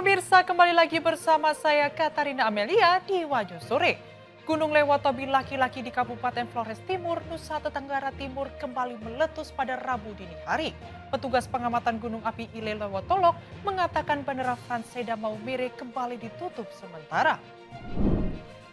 Pemirsa, kembali lagi bersama saya Katarina Amelia di Wajah Sore. Gunung Lewotobi laki-laki di Kabupaten Flores Timur, Nusa Tenggara Timur kembali meletus pada Rabu dini hari. Petugas pengamatan Gunung Api Ile Lewotolok mengatakan Bandara Franseda Maumere kembali ditutup sementara.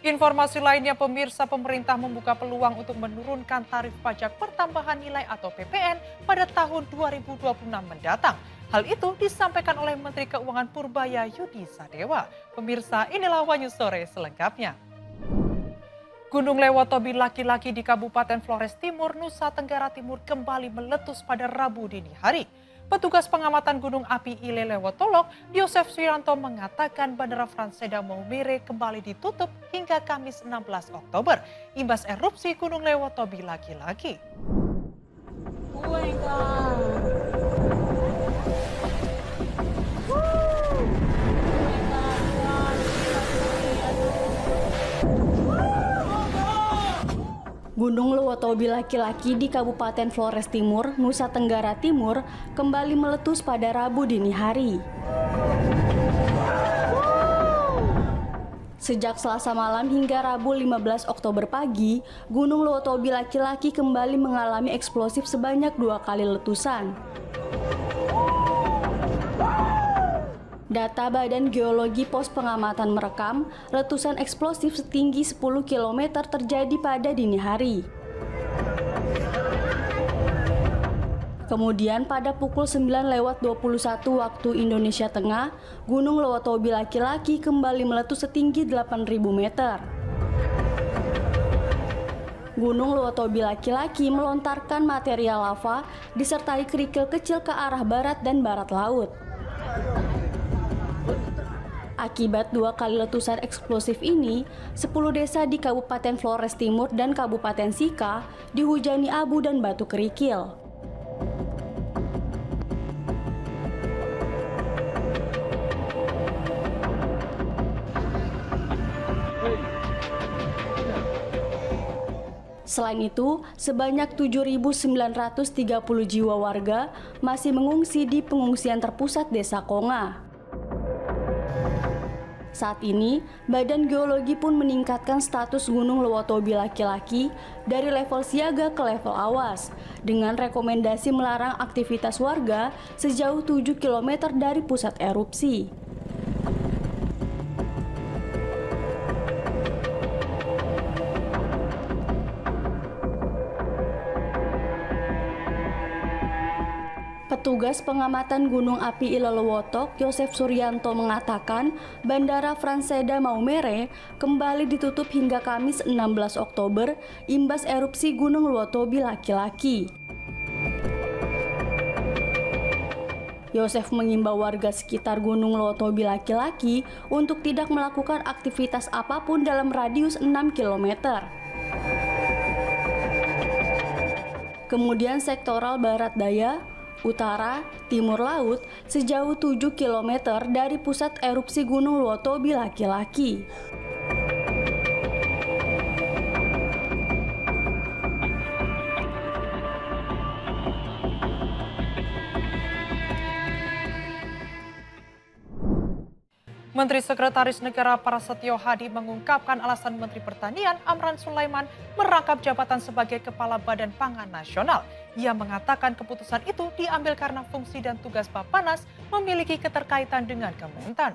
Informasi lainnya, pemirsa, pemerintah membuka peluang untuk menurunkan tarif pajak pertambahan nilai atau PPN pada tahun 2026 mendatang. Hal itu disampaikan oleh Menteri Keuangan Purbaya Yudi Sadewa. Pemirsa, inilah Wanyu Sore selengkapnya. Gunung Lewotobi laki-laki di Kabupaten Flores Timur, Nusa Tenggara Timur kembali meletus pada Rabu dini hari. Petugas pengamatan Gunung Api Ile Lewotolok, Yosef Suyanto, mengatakan Bandara Franseda Maumere kembali ditutup hingga Kamis 16 Oktober, imbas erupsi Gunung Lewotobi laki-laki. Gunung Lewotobi laki-laki di Kabupaten Flores Timur, Nusa Tenggara Timur kembali meletus pada Rabu dini hari. Sejak Selasa malam hingga Rabu 15 Oktober pagi, Gunung Lewotobi laki-laki kembali mengalami eksplosif sebanyak 2 kali letusan. Data Badan Geologi Pos Pengamatan merekam letusan eksplosif setinggi 10 km terjadi pada dini hari. Kemudian pada pukul 9:21 waktu Indonesia Tengah, Gunung Lewotobi laki-laki kembali meletus setinggi 8.000 meter. Gunung Lewotobi laki-laki melontarkan material lava disertai kerikil kecil ke arah barat dan barat laut. Akibat 2 kali letusan eksplosif ini, 10 desa di Kabupaten Flores Timur dan Kabupaten Sika dihujani abu dan batu kerikil. Selain itu, sebanyak 7.930 jiwa warga masih mengungsi di pengungsian terpusat Desa Konga. Saat ini, Badan Geologi pun meningkatkan status Gunung Lewotobi laki-laki dari level siaga ke level awas dengan rekomendasi melarang aktivitas warga sejauh 7 km dari pusat erupsi. Petugas pengamatan Gunung Api Ile Lewotok, Yosef Suyanto, mengatakan Bandara Franseda Maumere kembali ditutup hingga Kamis 16 Oktober imbas erupsi Gunung Lewotobi laki-laki. Yosef mengimbau warga sekitar Gunung Lewotobi laki-laki untuk tidak melakukan aktivitas apapun dalam radius 6 km. Kemudian sektoral barat daya, utara, timur laut sejauh 7 km dari pusat erupsi Gunung Lewotobi laki-laki. Menteri Sekretaris Negara Prasetyo Hadi mengungkapkan alasan Menteri Pertanian Amran Sulaiman merangkap jabatan sebagai Kepala Badan Pangan Nasional. Ia mengatakan keputusan itu diambil karena fungsi dan tugas Bappenas memiliki keterkaitan dengan Kementan.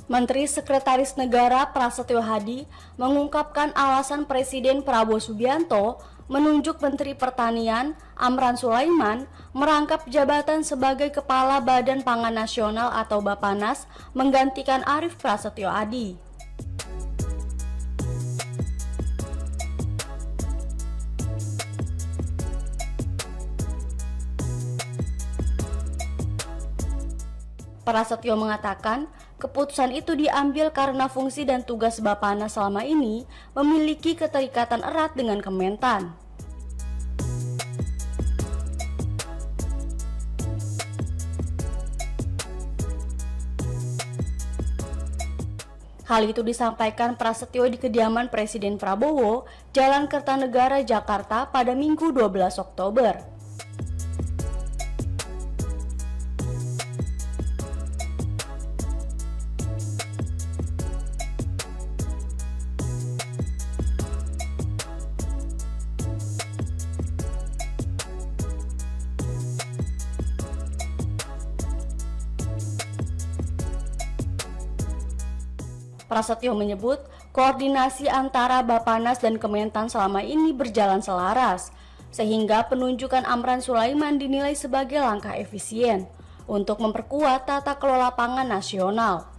Menteri Sekretaris Negara Prasetyo Hadi mengungkapkan alasan Presiden Prabowo Subianto menunjuk Menteri Pertanian Amran Sulaiman merangkap jabatan sebagai Kepala Badan Pangan Nasional atau Bappenas menggantikan Arief Prasetyo Adi. Prasetyo mengatakan keputusan itu diambil karena fungsi dan tugas Bappenas selama ini memiliki keterikatan erat dengan Kementan. Hal itu disampaikan Prasetyo di kediaman Presiden Prabowo, Jalan Kertanegara, Jakarta pada Minggu 12 Oktober. Prasetyo menyebut koordinasi antara Bappenas dan Kementan selama ini berjalan selaras, sehingga penunjukan Amran Sulaiman dinilai sebagai langkah efisien untuk memperkuat tata kelola pangan nasional.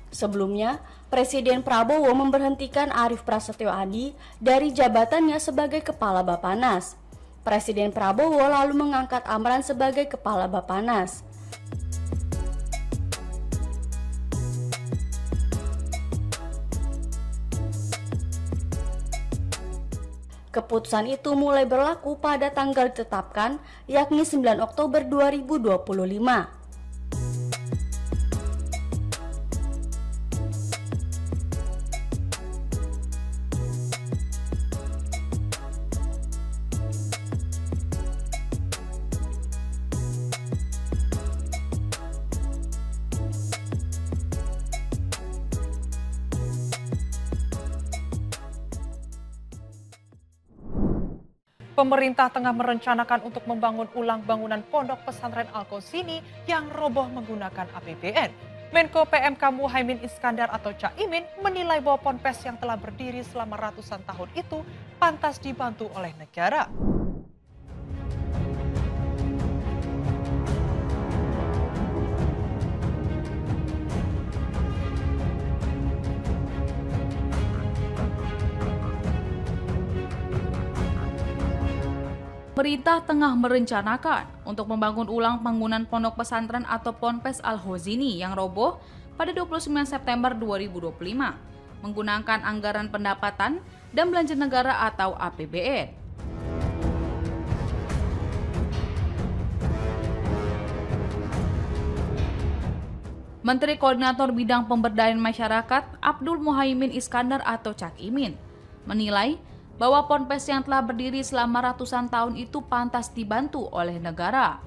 Sebelumnya, Presiden Prabowo memberhentikan Arief Prasetyo Adi dari jabatannya sebagai Kepala Bappenas. Presiden Prabowo lalu mengangkat Amran sebagai Kepala Bappenas. Keputusan itu mulai berlaku pada tanggal ditetapkan, yakni 9 Oktober 2025. Pemerintah tengah merencanakan untuk membangun ulang bangunan Pondok Pesantren Al-Qausini yang roboh menggunakan APBN. Menko PMK Muhaimin Iskandar atau Cak Imin menilai bahwa ponpes yang telah berdiri selama ratusan tahun itu pantas dibantu oleh negara. Pemerintah tengah merencanakan untuk membangun ulang bangunan pondok pesantren atau Ponpes Al-Qausini yang roboh pada 29 September 2025 menggunakan anggaran pendapatan dan belanja negara atau APBN. Menteri Koordinator Bidang Pemberdayaan Masyarakat Abdul Muhaimin Iskandar atau Cak Imin menilai bahwa ponpes yang telah berdiri selama ratusan tahun itu pantas dibantu oleh negara.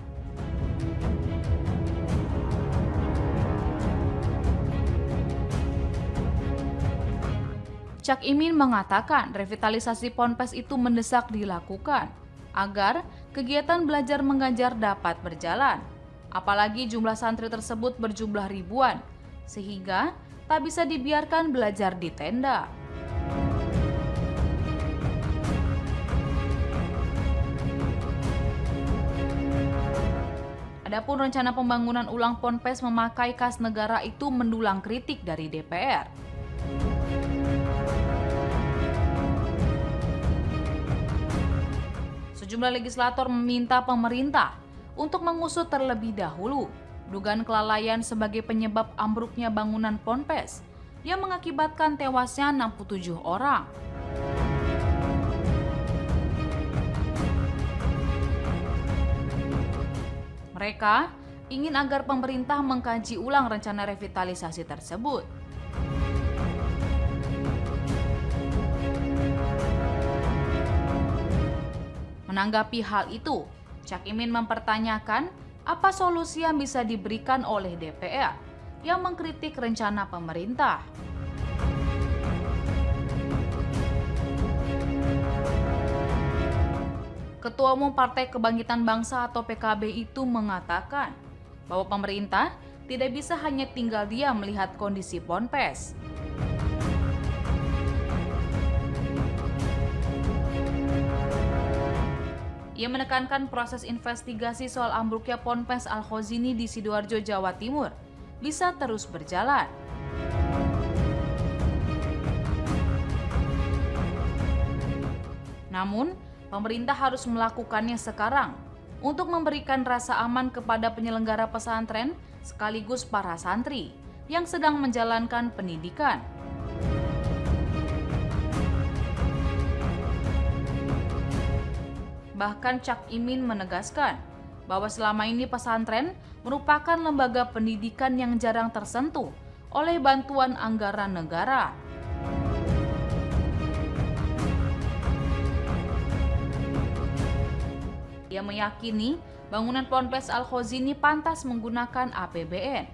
Cak Imin mengatakan revitalisasi ponpes itu mendesak dilakukan agar kegiatan belajar mengajar dapat berjalan. Apalagi jumlah santri tersebut berjumlah ribuan, sehingga tak bisa dibiarkan belajar di tenda. Adapun rencana pembangunan ulang ponpes memakai kas negara itu mendulang kritik dari DPR. Sejumlah legislator meminta pemerintah untuk mengusut terlebih dahulu dugaan kelalaian sebagai penyebab ambruknya bangunan ponpes yang mengakibatkan tewasnya 67 orang. Mereka ingin agar pemerintah mengkaji ulang rencana revitalisasi tersebut. Menanggapi hal itu, Cak Imin mempertanyakan apa solusi yang bisa diberikan oleh DPR yang mengkritik rencana pemerintah. Ketua Umum Partai Kebangkitan Bangsa atau PKB itu mengatakan bahwa pemerintah tidak bisa hanya tinggal diam melihat kondisi ponpes. Ia menekankan proses investigasi soal ambruknya Ponpes Al-Qausini di Sidoarjo, Jawa Timur bisa terus berjalan. Namun, pemerintah harus melakukannya sekarang untuk memberikan rasa aman kepada penyelenggara pesantren sekaligus para santri yang sedang menjalankan pendidikan. Bahkan Cak Imin menegaskan bahwa selama ini pesantren merupakan lembaga pendidikan yang jarang tersentuh oleh bantuan anggaran negara. Ia meyakini bangunan Ponpes Al-Khozini pantas menggunakan APBN.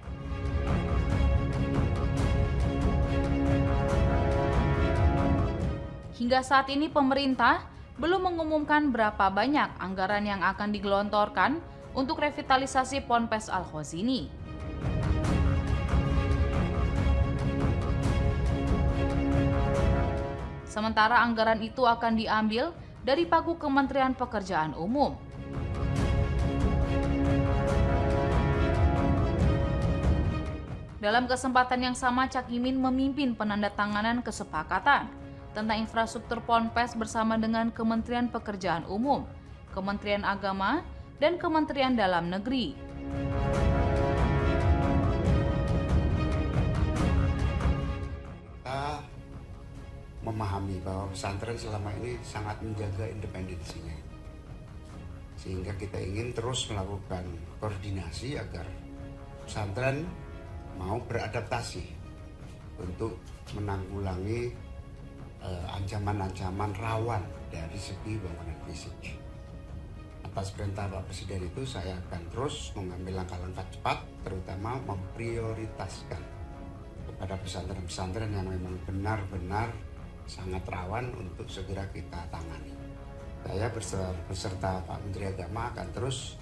Hingga saat ini pemerintah belum mengumumkan berapa banyak anggaran yang akan digelontorkan untuk revitalisasi Ponpes Al-Khozini. Sementara anggaran itu akan diambil dari pagu Kementerian Pekerjaan Umum. Dalam kesempatan yang sama, Cak Imin memimpin penandatanganan kesepakatan tentang infrastruktur Ponpes bersama dengan Kementerian Pekerjaan Umum, Kementerian Agama, dan Kementerian Dalam Negeri. Kita memahami bahwa pesantren selama ini sangat menjaga independensinya, sehingga kita ingin terus melakukan koordinasi agar pesantren mau beradaptasi untuk menanggulangi ancaman-ancaman rawan dari segi bangunan fisik. Atas perintah Pak Presiden itu saya akan terus mengambil langkah-langkah cepat, terutama memprioritaskan kepada pesantren-pesantren yang memang benar-benar sangat rawan untuk segera kita tangani. Saya beserta Pak Menteri Agama akan terus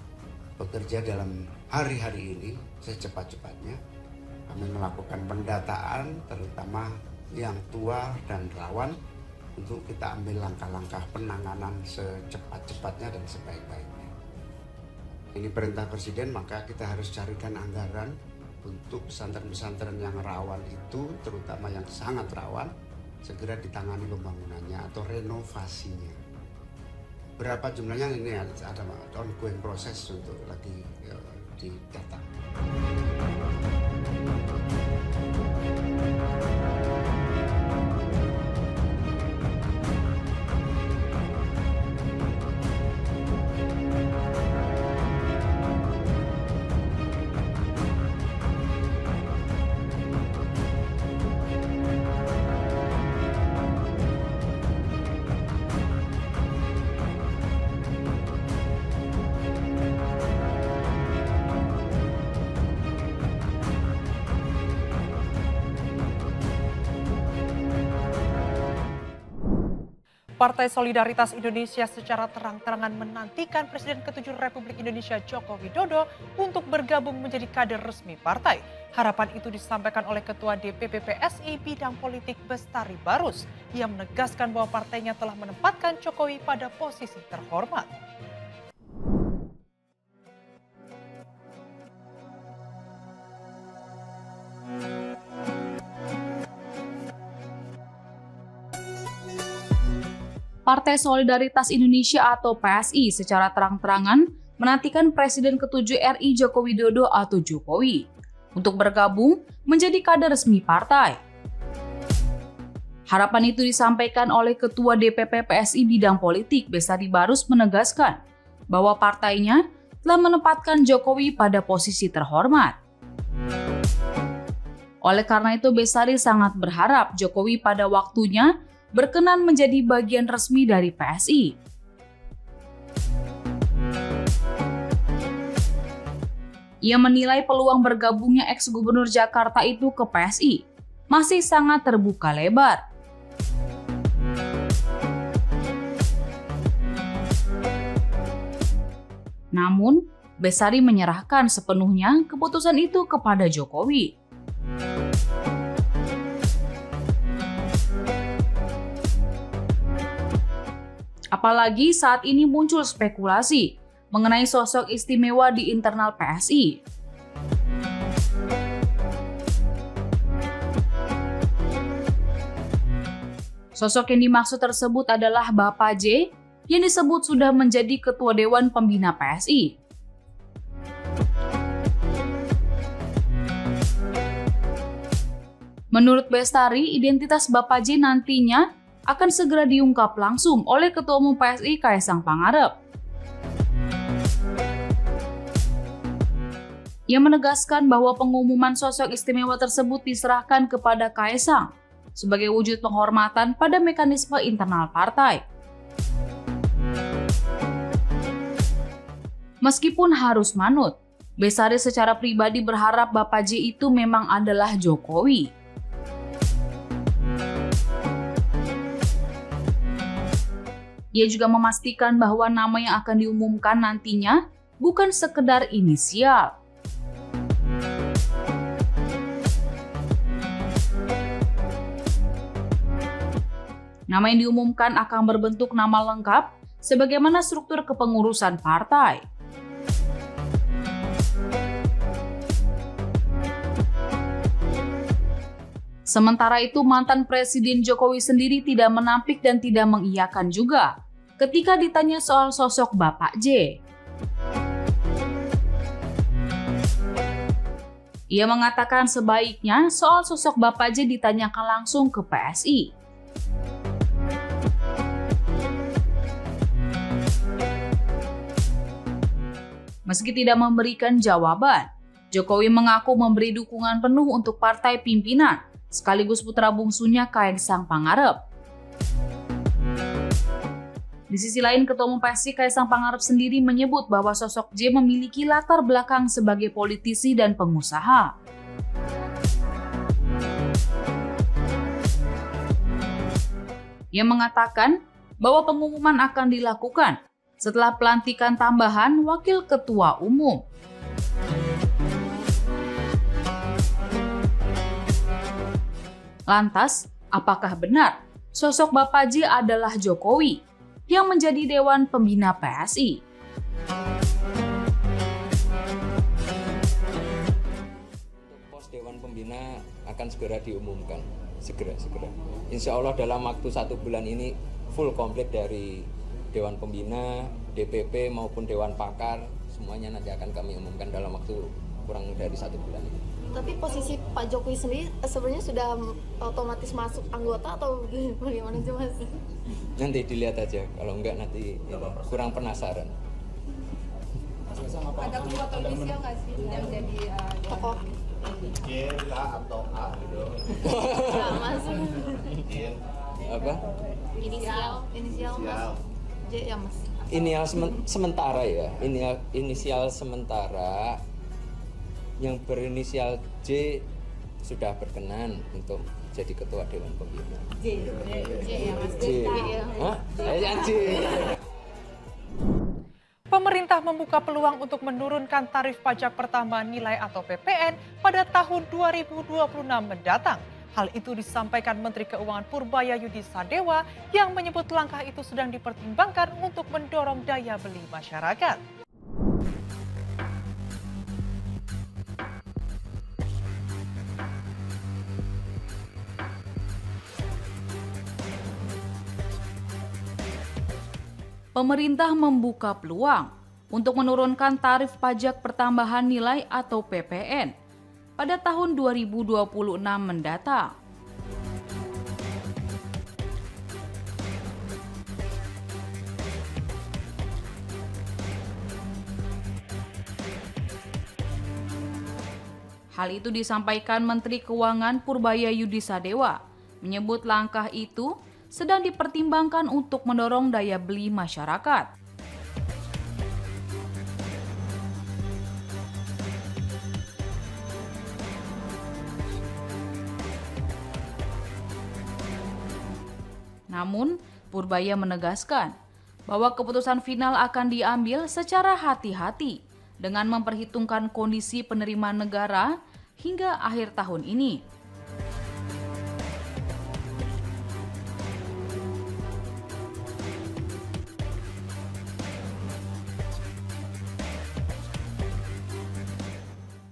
bekerja dalam hari-hari ini secepat-cepatnya. Kami melakukan pendataan terutama yang tua dan rawan untuk kita ambil langkah-langkah penanganan secepat-cepatnya dan sebaik-baiknya. Ini perintah Presiden, maka kita harus carikan anggaran untuk pesantren-pesantren yang rawan itu, terutama yang sangat rawan, segera ditangani pembangunannya atau renovasinya. Berapa jumlahnya ini ada ongoing proses untuk lagi didata. Partai Solidaritas Indonesia secara terang-terangan menantikan Presiden ke-7 Republik Indonesia Joko Widodo untuk bergabung menjadi kader resmi partai. Harapan itu disampaikan oleh Ketua DPP PSI Bidang Politik Bestari Barus. Ia menegaskan bahwa partainya telah menempatkan Jokowi pada posisi terhormat. Partai Solidaritas Indonesia atau PSI secara terang-terangan menantikan Presiden ke-7 RI Joko Widodo atau Jokowi untuk bergabung menjadi kader resmi partai. Harapan itu disampaikan oleh Ketua DPP PSI Bidang Politik Bestari Barus menegaskan bahwa partainya telah menempatkan Jokowi pada posisi terhormat. Oleh karena itu, Bestari sangat berharap Jokowi pada waktunya berkenan menjadi bagian resmi dari PSI. Ia menilai peluang bergabungnya ex-gubernur Jakarta itu ke PSI masih sangat terbuka lebar. Namun, Bestari menyerahkan sepenuhnya keputusan itu kepada Jokowi. Apalagi saat ini muncul spekulasi mengenai sosok istimewa di internal PSI. Sosok yang dimaksud tersebut adalah Bapak J yang disebut sudah menjadi Ketua Dewan Pembina PSI. Menurut Bestari, identitas Bapak J nantinya akan segera diungkap langsung oleh Ketua Umum PSI Kaisang Pangarep. Ia menegaskan bahwa pengumuman sosok istimewa tersebut diserahkan kepada Kaesang sebagai wujud penghormatan pada mekanisme internal partai. Meskipun harus manut, Besari secara pribadi berharap Bapak J itu memang adalah Jokowi. Ia juga memastikan bahwa nama yang akan diumumkan nantinya bukan sekedar inisial. Nama yang diumumkan akan berbentuk nama lengkap sebagaimana struktur kepengurusan partai. Sementara itu, mantan Presiden Jokowi sendiri tidak menampik dan tidak mengiyakan juga ketika ditanya soal sosok Bapak J. Ia mengatakan sebaiknya soal sosok Bapak J ditanyakan langsung ke PSI. Meski tidak memberikan jawaban, Jokowi mengaku memberi dukungan penuh untuk partai pimpinan, sekaligus putra bungsunya Kaesang Pangarep. Di sisi lain, Ketua Umum PSI Kaesang Pangarep sendiri menyebut bahwa sosok J memiliki latar belakang sebagai politisi dan pengusaha. Ia mengatakan bahwa pengumuman akan dilakukan setelah pelantikan tambahan Wakil Ketua Umum. Lantas, apakah benar sosok Bapak J adalah Jokowi yang menjadi Dewan Pembina PSI? Pos Dewan Pembina akan segera diumumkan, segera. Insya Allah dalam waktu 1 bulan ini full komplit dari Dewan Pembina, DPP maupun Dewan Pakar, semuanya nanti akan kami umumkan dalam waktu kurang dari 1 bulan ini. Tapi posisi Pak Jokowi sendiri sebenarnya sudah otomatis masuk anggota atau bagaimana sih Mas? Nanti dilihat aja, kalau enggak nanti kurang penasaran. Ada ketua inisial nggak sih yang jadi Tokoh J, K atau A gitu. Mas Apa? inisial Mas J ya Mas. Sementara ya, inisial sementara yang berinisial J sudah berkenan untuk jadi ketua Dewan Pembina. J ya Mas. J. Hah? Saya J. Pemerintah membuka peluang untuk menurunkan tarif pajak pertambahan nilai atau PPN pada tahun 2026 mendatang. Hal itu disampaikan Menteri Keuangan Purbayayudi Sadewa yang menyebut langkah itu sedang dipertimbangkan untuk mendorong daya beli masyarakat. Pemerintah membuka peluang untuk menurunkan tarif pajak pertambahan nilai atau PPN pada tahun 2026 mendatang. Hal itu disampaikan Menteri Keuangan Purbayayudi Sadewa, menyebut langkah itu sedang dipertimbangkan untuk mendorong daya beli masyarakat. Namun, Purbaya menegaskan bahwa keputusan final akan diambil secara hati-hati dengan memperhitungkan kondisi penerimaan negara hingga akhir tahun ini.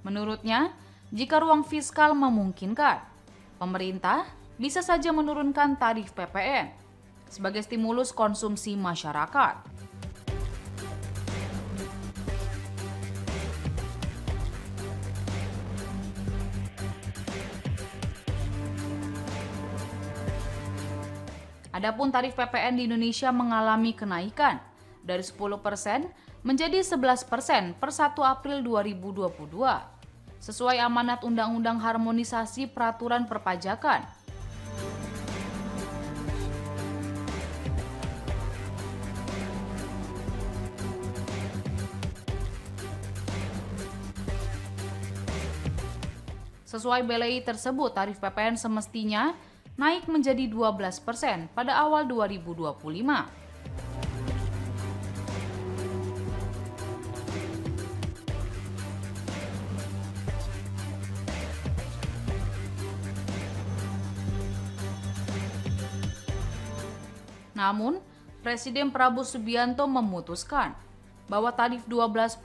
Menurutnya, jika ruang fiskal memungkinkan, pemerintah bisa saja menurunkan tarif PPN sebagai stimulus konsumsi masyarakat. Adapun tarif PPN di Indonesia mengalami kenaikan dari 10% menjadi 11% per 1 April 2022, sesuai amanat Undang-Undang Harmonisasi Peraturan Perpajakan. Sesuai BLI tersebut, tarif PPN semestinya naik menjadi 12% pada awal 2025. Namun, Presiden Prabowo Subianto memutuskan bahwa tarif 12%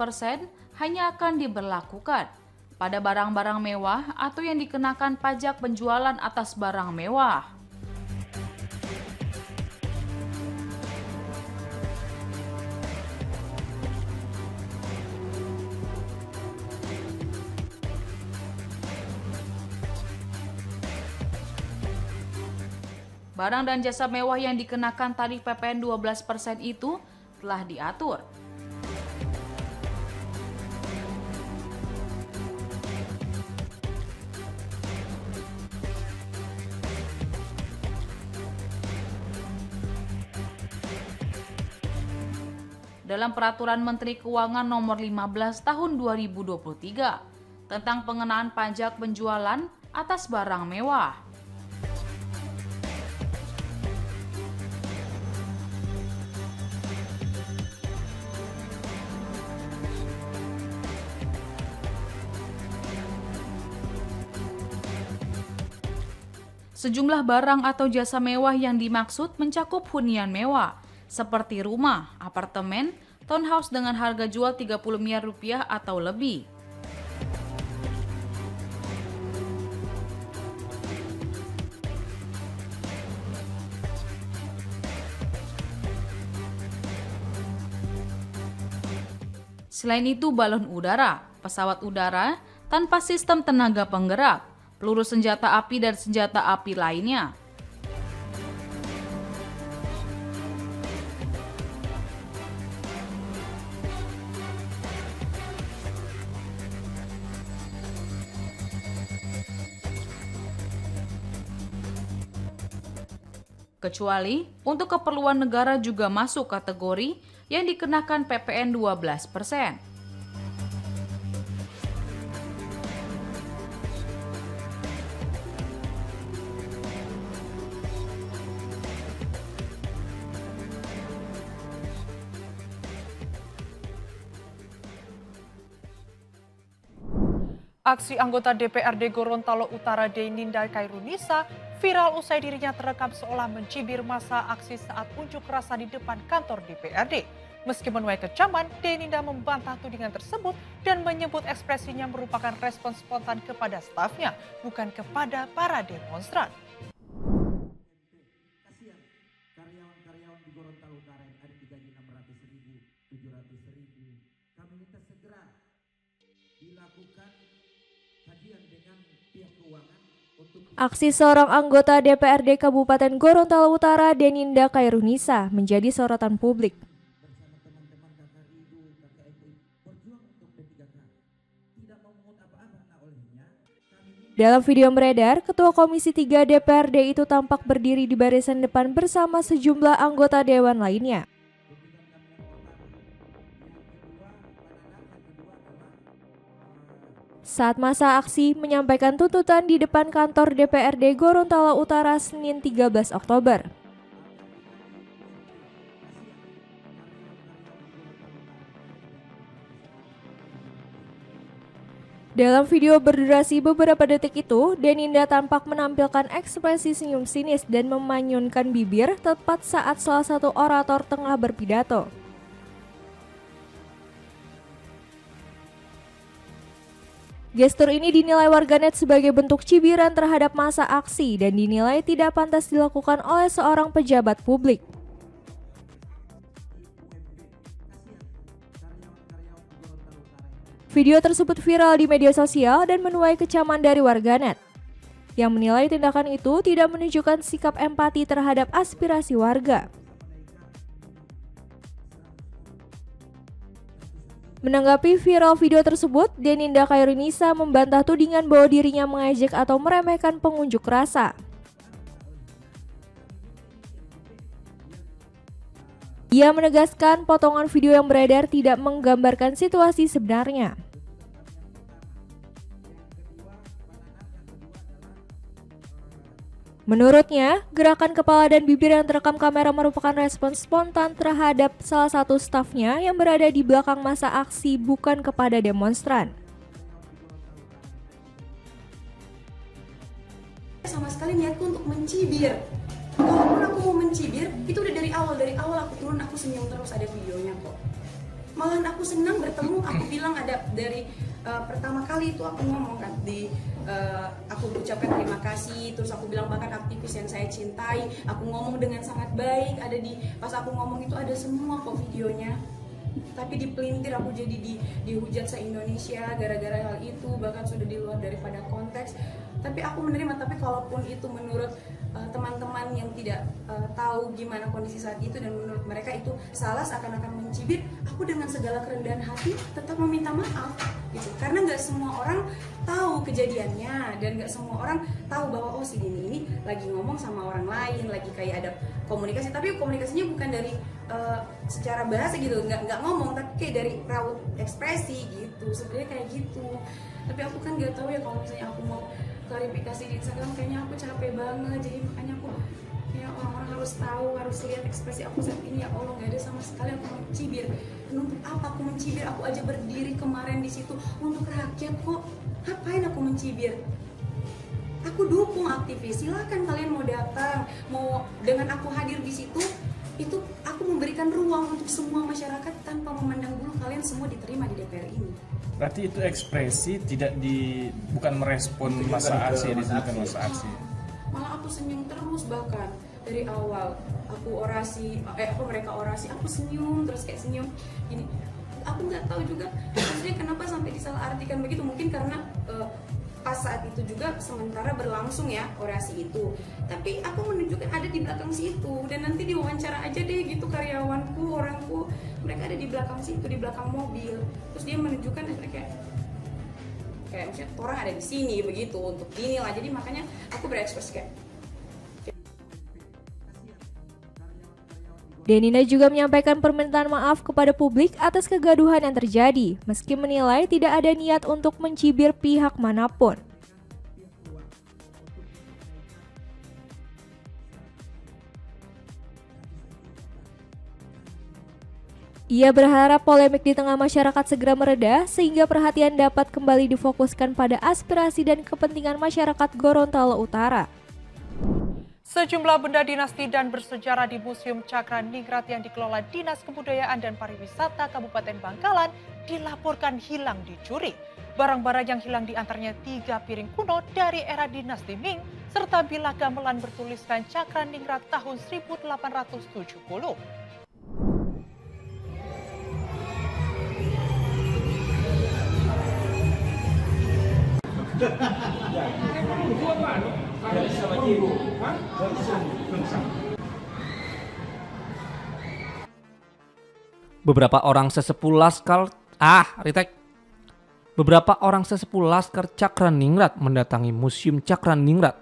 hanya akan diberlakukan pada barang-barang mewah atau yang dikenakan pajak penjualan atas barang mewah. Barang dan jasa mewah yang dikenakan tarif PPN 12% itu telah diatur. Dalam Peraturan Menteri Keuangan Nomor 15 Tahun 2023 tentang pengenaan pajak penjualan atas barang mewah. Sejumlah barang atau jasa mewah yang dimaksud mencakup hunian mewah, seperti rumah, apartemen, townhouse dengan harga jual 30 miliar rupiah atau lebih. Selain itu, balon udara, pesawat udara tanpa sistem tenaga penggerak, peluru senjata api dan senjata api lainnya. Kecuali untuk keperluan negara juga masuk kategori yang dikenakan PPN 12%. Aksi anggota DPRD Gorontalo Utara Deninda Kairunisa viral usai dirinya terekam seolah mencibir masa aksi saat unjuk rasa di depan kantor DPRD. Meski menuai kecaman, Deninda membantah tudingan tersebut dan menyebut ekspresinya merupakan respon spontan kepada stafnya, bukan kepada para demonstran. Kasihan karyawan-karyawan di Gorontalo Utara yang ada digaji 600.000, 700.000. Kami minta segera dilakukan kajian dengan pihak keuangan untuk Aksi seorang anggota DPRD Kabupaten Gorontalo Utara, Deninda Kairunisa, menjadi sorotan publik. bersama teman-teman kakak Ridu, kakak FI berjuang untuk P3K. Tidak memungut apa-apa, nah olehnya kami Dalam video beredar, Ketua Komisi 3 DPRD itu tampak berdiri di barisan depan bersama sejumlah anggota dewan lainnya. Saat masa aksi menyampaikan tuntutan di depan kantor DPRD Gorontalo Utara Senin 13 Oktober. Dalam video berdurasi beberapa detik itu, Deninda tampak menampilkan ekspresi senyum sinis dan memanyunkan bibir tepat saat salah satu orator tengah berpidato. Gestur ini dinilai warganet sebagai bentuk cibiran terhadap masa aksi dan dinilai tidak pantas dilakukan oleh seorang pejabat publik. Video tersebut viral di media sosial dan menuai kecaman dari warganet, yang menilai tindakan itu tidak menunjukkan sikap empati terhadap aspirasi warga. Menanggapi viral video tersebut, Deninda Khairunnisa membantah tudingan bahwa dirinya mengejek atau meremehkan pengunjuk rasa. Ia menegaskan potongan video yang beredar tidak menggambarkan situasi sebenarnya. Menurutnya, gerakan kepala dan bibir yang terekam kamera merupakan respon spontan terhadap salah satu stafnya yang berada di belakang masa aksi, bukan kepada demonstran. Sama sekali niatku untuk mencibir. Kalaupun aku mau mencibir, itu udah dari awal aku turun, aku senyum terus, ada videonya kok. Malahan aku senang bertemu, aku bilang ada dari pertama kali itu aku ngomong kan aku ucapkan terima kasih, terus aku bilang bahkan aktivis yang saya cintai, aku ngomong dengan sangat baik, ada pas aku ngomong itu ada semua kok videonya. Tapi dipelintir, aku jadi dihujat se-Indonesia gara-gara hal itu, bahkan sudah di luar daripada konteks. Tapi aku menerima, tapi kalaupun itu menurut teman-teman yang tidak tahu gimana kondisi saat itu dan menurut mereka itu salah, seakan-akan mencibir, aku dengan segala kerendahan hati tetap meminta maaf gitu. Karena nggak semua orang tahu kejadiannya dan nggak semua orang tahu bahwa oh si Dini ini lagi ngomong sama orang lain, lagi kayak ada komunikasi, tapi komunikasinya bukan dari secara bahasa gitu, nggak ngomong, tapi kayak dari raut ekspresi gitu, sebenarnya kayak gitu. Tapi aku kan nggak tahu ya, kalau misalnya aku mau klarifikasi di Instagram kayaknya aku capek banget, jadi makanya aku ya orang-orang harus tahu, harus lihat ekspresi aku saat ini. Ya Allah, nggak ada sama sekali aku mencibir. Dan untuk apa aku mencibir? Aku aja berdiri kemarin di situ untuk rakyat kok. Ngapain aku mencibir? Aku dukung aktivis, silakan kalian mau datang, mau dengan aku hadir di situ, itu aku memberikan ruang untuk semua masyarakat tanpa memandang bulu kalian semua diterima di DPR ini. Berarti itu ekspresi bukan merespon masa aksi, bukan masa aksi. Malah aku senyum terus, bahkan dari awal aku mereka orasi, aku senyum terus kayak senyum gini. Aku nggak tahu juga maksudnya kenapa sampai disalahartikan begitu, mungkin karena pas saat itu juga sementara berlangsung ya orasi itu, tapi aku menunjukkan ada di belakang situ, dan nanti diwawancara aja deh gitu karyawanku, orangku, mereka ada di belakang situ, di belakang mobil, terus dia menunjukkan kayak misalnya orang ada di sini begitu untuk inilah, jadi makanya aku berekspresi kayak. Deninda juga menyampaikan permintaan maaf kepada publik atas kegaduhan yang terjadi, meski menilai tidak ada niat untuk mencibir pihak manapun. Ia berharap polemik di tengah masyarakat segera mereda sehingga perhatian dapat kembali difokuskan pada aspirasi dan kepentingan masyarakat Gorontalo Utara. Sejumlah benda dinasti dan bersejarah di Museum Cakraningrat yang dikelola Dinas Kebudayaan dan Pariwisata Kabupaten Bangkalan dilaporkan hilang dicuri. Barang-barang yang hilang diantaranya 3 piring kuno dari era dinasti Ming serta bilah gamelan bertuliskan Cakraningrat tahun 1870. Beberapa orang sesepuh Laskar Cakraningrat mendatangi Museum Cakraningrat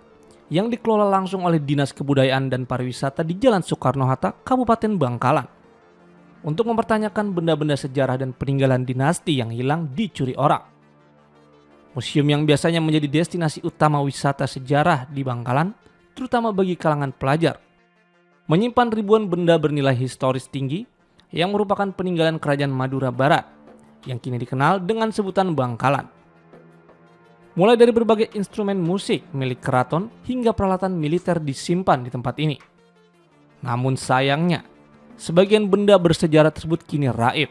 yang dikelola langsung oleh Dinas Kebudayaan dan Pariwisata di Jalan Soekarno-Hatta, Kabupaten Bangkalan, untuk mempertanyakan benda-benda sejarah dan peninggalan dinasti yang hilang dicuri orang. Museum yang biasanya menjadi destinasi utama wisata sejarah di Bangkalan, terutama bagi kalangan pelajar, menyimpan ribuan benda bernilai historis tinggi yang merupakan peninggalan Kerajaan Madura Barat yang kini dikenal dengan sebutan Bangkalan. Mulai dari berbagai instrumen musik milik keraton hingga peralatan militer disimpan di tempat ini. Namun sayangnya, sebagian benda bersejarah tersebut kini raib.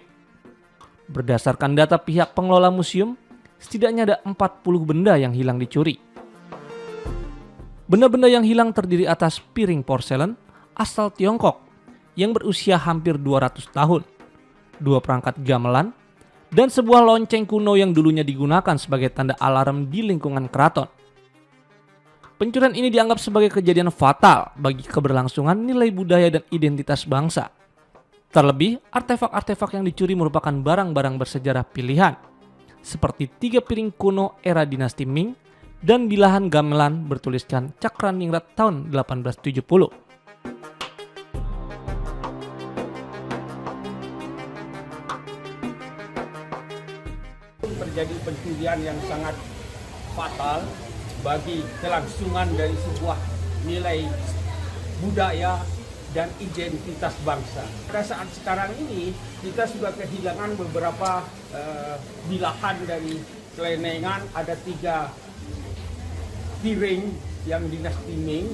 Berdasarkan data pihak pengelola museum, setidaknya ada 40 benda yang hilang dicuri. Benda-benda yang hilang terdiri atas piring porselen asal Tiongkok yang berusia hampir 200 tahun, 2 perangkat gamelan, dan sebuah lonceng kuno yang dulunya digunakan sebagai tanda alarm di lingkungan keraton. Pencurian ini dianggap sebagai kejadian fatal bagi keberlangsungan nilai budaya dan identitas bangsa. Terlebih, artefak-artefak yang dicuri merupakan barang-barang bersejarah pilihan, seperti 3 piring kuno era dinasti Ming dan bilahan gamelan bertuliskan Cakraningrat tahun 1870. Terjadi pencurian yang sangat fatal bagi kelangsungan dari sebuah nilai budaya dan identitas bangsa. Pada saat sekarang ini kita sudah kehilangan beberapa bilahan dari kelenengan. Ada 3 piring yang dinasti Ming,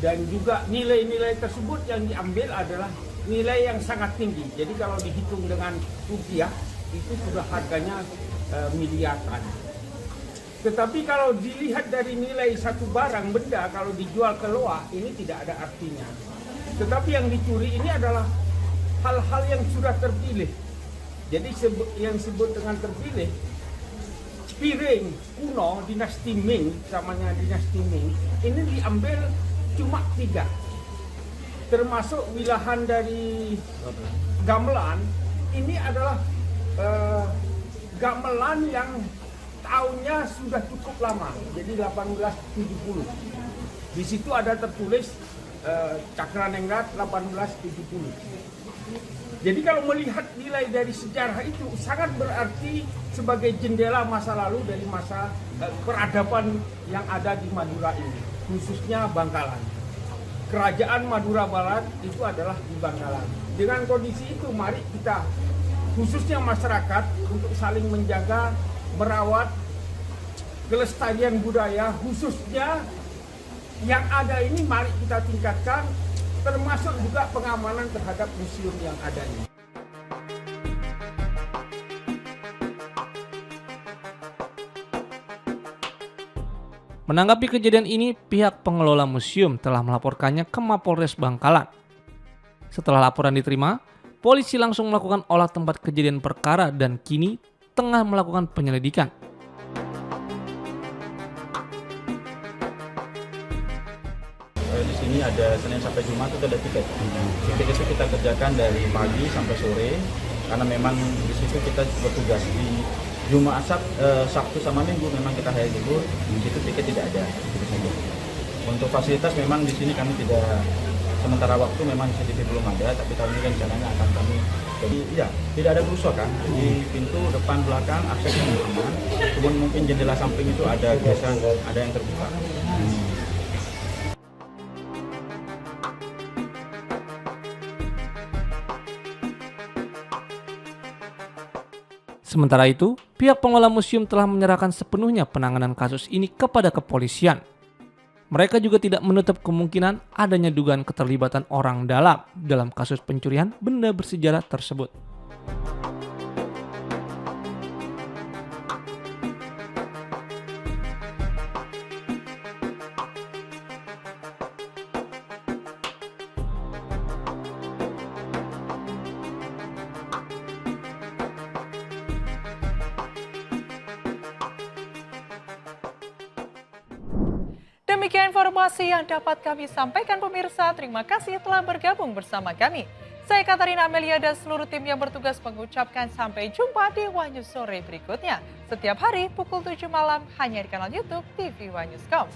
dan juga nilai-nilai tersebut yang diambil adalah nilai yang sangat tinggi. Jadi kalau dihitung dengan rupiah itu sudah harganya miliaran. Tetapi kalau dilihat dari nilai satu barang benda, kalau dijual keluar ini tidak ada artinya. Tetapi yang dicuri ini adalah hal-hal yang sudah terpilih. Jadi yang disebut dengan terpilih, piring kuno dinasti Ming, namanya dinasti Ming, ini diambil cuma 3. Termasuk wilahan dari gamelan, ini adalah gamelan yang tahunnya sudah cukup lama, jadi 1870. Di situ ada tertulis Cakraningrat 1870. Jadi kalau melihat nilai dari sejarah itu sangat berarti sebagai jendela masa lalu dari masa peradaban yang ada di Madura ini, khususnya Bangkalan. Kerajaan Madura Barat itu adalah di Bangkalan. Dengan kondisi itu, mari kita, khususnya masyarakat, untuk saling menjaga, merawat kelestarian budaya, khususnya yang ada ini mari kita tingkatkan, termasuk juga pengamanan terhadap museum yang ada ini. Menanggapi kejadian ini, pihak pengelola museum telah melaporkannya ke Mapolres Bangkalan. Setelah laporan diterima, polisi langsung melakukan olah tempat kejadian perkara dan kini tengah melakukan penyelidikan. Di sini ada Senin sampai Jumat itu ada tiket. Tiket itu kita kerjakan dari pagi sampai sore karena memang di situ kita bertugas. Di Jumat, Sabtu sama Minggu memang kita hari libur, di situ tiket tidak ada. Untuk fasilitas memang di sini kami tidak, sementara waktu memang CCTV belum ada, tapi tahun ini rencananya akan kami. Jadi ya tidak ada kerusakan di pintu depan belakang, aksesnya aman. Kemudian mungkin jendela samping itu ada gesekan, ada yang terbuka. Sementara itu, pihak pengelola museum telah menyerahkan sepenuhnya penanganan kasus ini kepada kepolisian. Mereka juga tidak menutup kemungkinan adanya dugaan keterlibatan orang dalam kasus pencurian benda bersejarah tersebut. Demikian informasi yang dapat kami sampaikan pemirsa. Terima kasih telah bergabung bersama kami. Saya Katarina Amelia dan seluruh tim yang bertugas mengucapkan sampai jumpa di One News sore berikutnya. Setiap hari pukul 7 malam hanya di kanal YouTube TV One News.com.